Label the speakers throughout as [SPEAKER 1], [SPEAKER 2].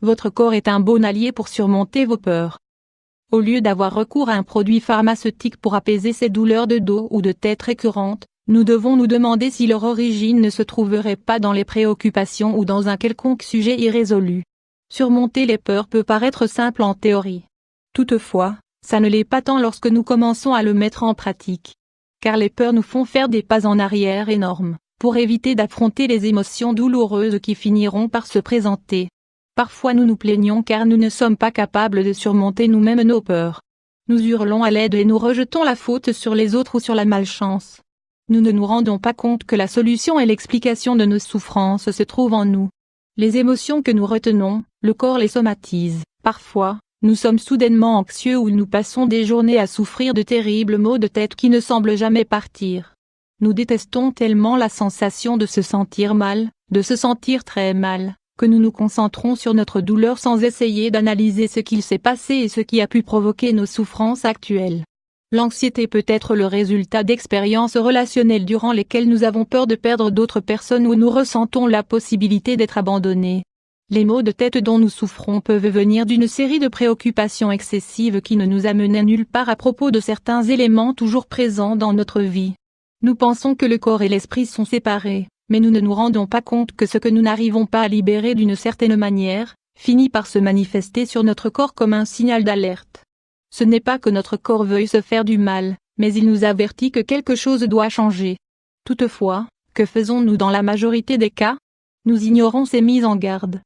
[SPEAKER 1] Votre corps est un bon allié pour surmonter vos peurs. Au lieu d'avoir recours à un produit pharmaceutique pour apaiser ces douleurs de dos ou de tête récurrentes, nous devons nous demander si leur origine ne se trouverait pas dans les préoccupations ou dans un quelconque sujet irrésolu. Surmonter les peurs peut paraître simple en théorie. Toutefois, ça ne l'est pas tant lorsque nous commençons à le mettre en pratique. Car les peurs nous font faire des pas en arrière énormes, pour éviter d'affronter les émotions douloureuses qui finiront par se présenter. Parfois nous nous plaignons car nous ne sommes pas capables de surmonter nous-mêmes nos peurs. Nous hurlons à l'aide et nous rejetons la faute sur les autres ou sur la malchance. Nous ne nous rendons pas compte que la solution et l'explication de nos souffrances se trouvent en nous. Les émotions que nous retenons, le corps les somatise. Parfois, nous sommes soudainement anxieux ou nous passons des journées à souffrir de terribles maux de tête qui ne semblent jamais partir. Nous détestons tellement la sensation de se sentir mal, de se sentir très mal, que nous nous concentrons sur notre douleur sans essayer d'analyser ce qu'il s'est passé et ce qui a pu provoquer nos souffrances actuelles. L'anxiété peut être le résultat d'expériences relationnelles durant lesquelles nous avons peur de perdre d'autres personnes ou nous ressentons la possibilité d'être abandonnés. Les maux de tête dont nous souffrons peuvent venir d'une série de préoccupations excessives qui ne nous amenaient nulle part à propos de certains éléments toujours présents dans notre vie. Nous pensons que le corps et l'esprit sont séparés, mais nous ne nous rendons pas compte que ce que nous n'arrivons pas à libérer d'une certaine manière, finit par se manifester sur notre corps comme un signal d'alerte. Ce n'est pas que notre corps veuille se faire du mal, mais il nous avertit que quelque chose doit changer. Toutefois, que faisons-nous dans la majorité des cas? Nous ignorons ces mises en garde.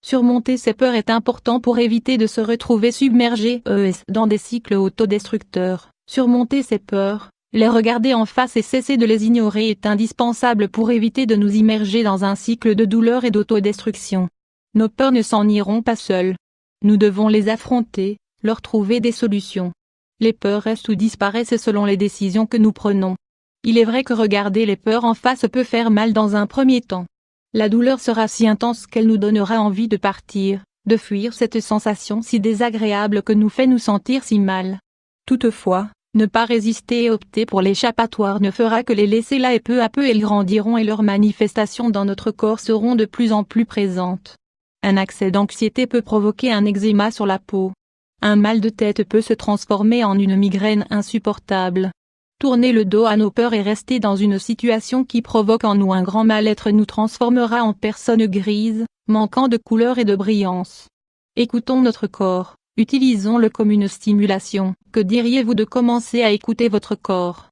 [SPEAKER 1] Surmonter ces peurs est important pour éviter de se retrouver submergés dans des cycles autodestructeurs. Surmonter ces peurs, les regarder en face et cesser de les ignorer est indispensable pour éviter de nous immerger dans un cycle de douleur et d'autodestruction. Nos peurs ne s'en iront pas seules. Nous devons les affronter, leur trouver des solutions. Les peurs restent ou disparaissent selon les décisions que nous prenons. Il est vrai que regarder les peurs en face peut faire mal dans un premier temps. La douleur sera si intense qu'elle nous donnera envie de partir, de fuir cette sensation si désagréable que nous fait nous sentir si mal. Toutefois, ne pas résister et opter pour l'échappatoire ne fera que les laisser là et peu à peu elles grandiront et leurs manifestations dans notre corps seront de plus en plus présentes. Un accès d'anxiété peut provoquer un eczéma sur la peau. Un mal de tête peut se transformer en une migraine insupportable. Tourner le dos à nos peurs et rester dans une situation qui provoque en nous un grand mal-être nous transformera en personnes grises, manquant de couleur et de brillance. Écoutons notre corps, utilisons-le comme une stimulation. Que diriez-vous de commencer à écouter votre corps?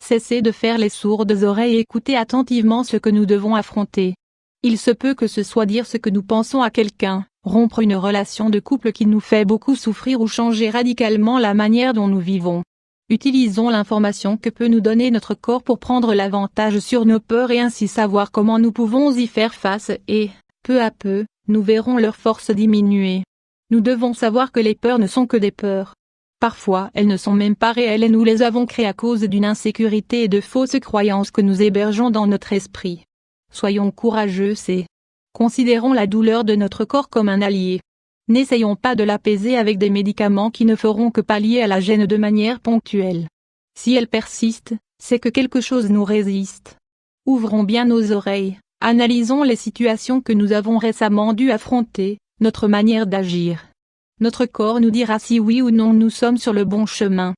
[SPEAKER 1] Cessez de faire les sourdes oreilles et écoutez attentivement ce que nous devons affronter. Il se peut que ce soit dire ce que nous pensons à quelqu'un, rompre une relation de couple qui nous fait beaucoup souffrir ou changer radicalement la manière dont nous vivons. Utilisons l'information que peut nous donner notre corps pour prendre l'avantage sur nos peurs et ainsi savoir comment nous pouvons y faire face et, peu à peu, nous verrons leur force diminuer. Nous devons savoir que les peurs ne sont que des peurs. Parfois elles ne sont même pas réelles et nous les avons créées à cause d'une insécurité et de fausses croyances que nous hébergeons dans notre esprit. Soyons courageux et considérons la douleur de notre corps comme un allié. N'essayons pas de l'apaiser avec des médicaments qui ne feront que pallier à la gêne de manière ponctuelle. Si elle persiste, c'est que quelque chose nous résiste. Ouvrons bien nos oreilles, analysons les situations que nous avons récemment dû affronter, notre manière d'agir. Notre corps nous dira si oui ou non nous sommes sur le bon chemin.